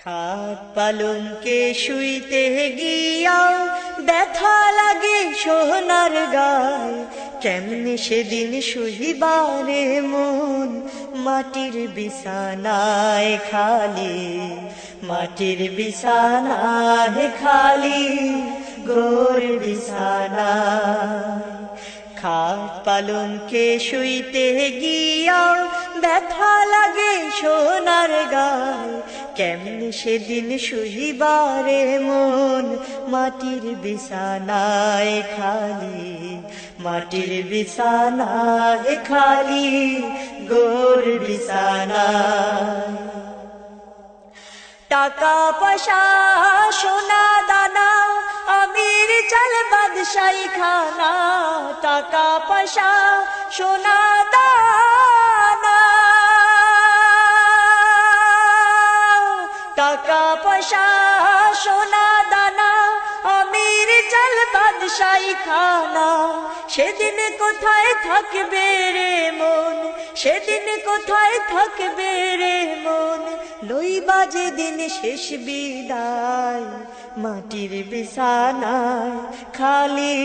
খাট পালঙ্কে শুইতে গিয়া ব্যথা লাগে সোনার গায়, কেমনে সেদিন শুইবারে মন মাটির বিছানায় খালি, মাটির বিছানায় খালি গোর বিছানায়। খাট পালঙ্কে শুইতে গিয়া ব্যথা লাগে সোনার গায়, কেমনে সেদিন শুইবারে মন মাটির বিছানায় খালি, মাটির বিছানায় খালি গোর বিছানায়। টাকা পয়সা সোনা দানা আমির চাল বাদশাহী খানা, টাকা পয়সা সোনা দানা, টাকা পয়সা সোনা দানা আমির চাল বাদশাহী খানা। সেদিন কোথায় থাকবে রে মন, সেদিন কোথায় থাকবে রে মন, লইবা যেদিন শেষ বিদায় মাটির বিছানায় খালি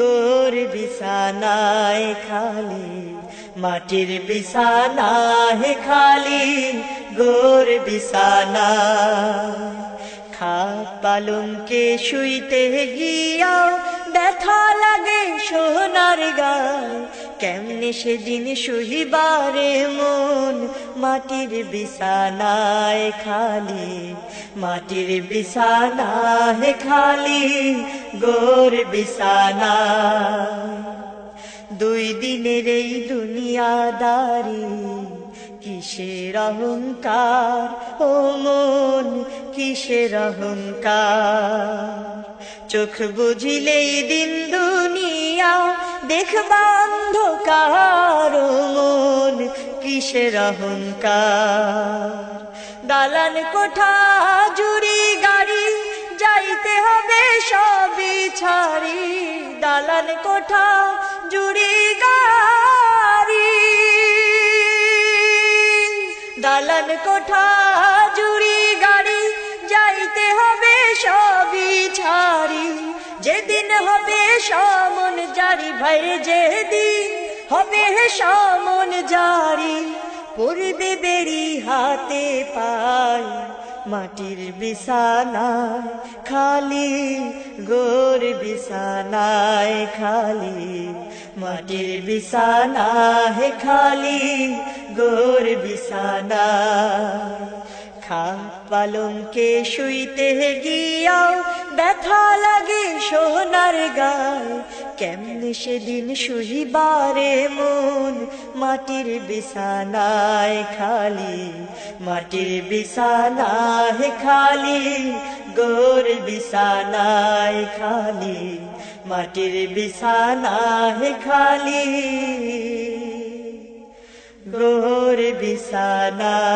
গোর বিছানায় খালি, মাটির বিছানায় খালি গোর বিছানায়। খাট পালঙ্কে শুইতে গিয়া ব্যথা লাগে সোনার গায়, কেমনে সেদিন শুইবারে মন মাটির বিছানায় খালি, মাটির বিছানায় খালি গোর বিছানায়। দুই দিনের এই দুনিয়াদারি কিসের অহংকার ও মন কিসের অহংকার, চোখ বুঝিলেই দিন দুনিয়া দেখবা অন্ধকার ও মন কিসের অহংকার। দালান কোঠা জুড়ি গাড়ি যাইতে হবে সবই ছাড়ি, দালান কোঠা জুড়ি গাড়ি, দালান কোঠা জুড়ি গাড়ি যাইতে হবে সবই ছাড়ি। যেদিন হবে সমন জারি ভাইরে, যেদিন হবে সমন জারি, পড়বে বেড়ি হাতে পায় মাটির বিছানায় খালি গোর বিছানায় খালি, মাটির বিছানায় খালি গোর বিছানায়। খাট পালঙ্কে শুইতে গিয়া ব্যথা লাগে সোনার গায়, কেমনে সেদিন শুইবারে মন মাটির বিছানায় খালি, মাটির বিছানায় খালি গোর বিছানায় খালি, মাটির বিছানায় খালি গোর বিছানায়।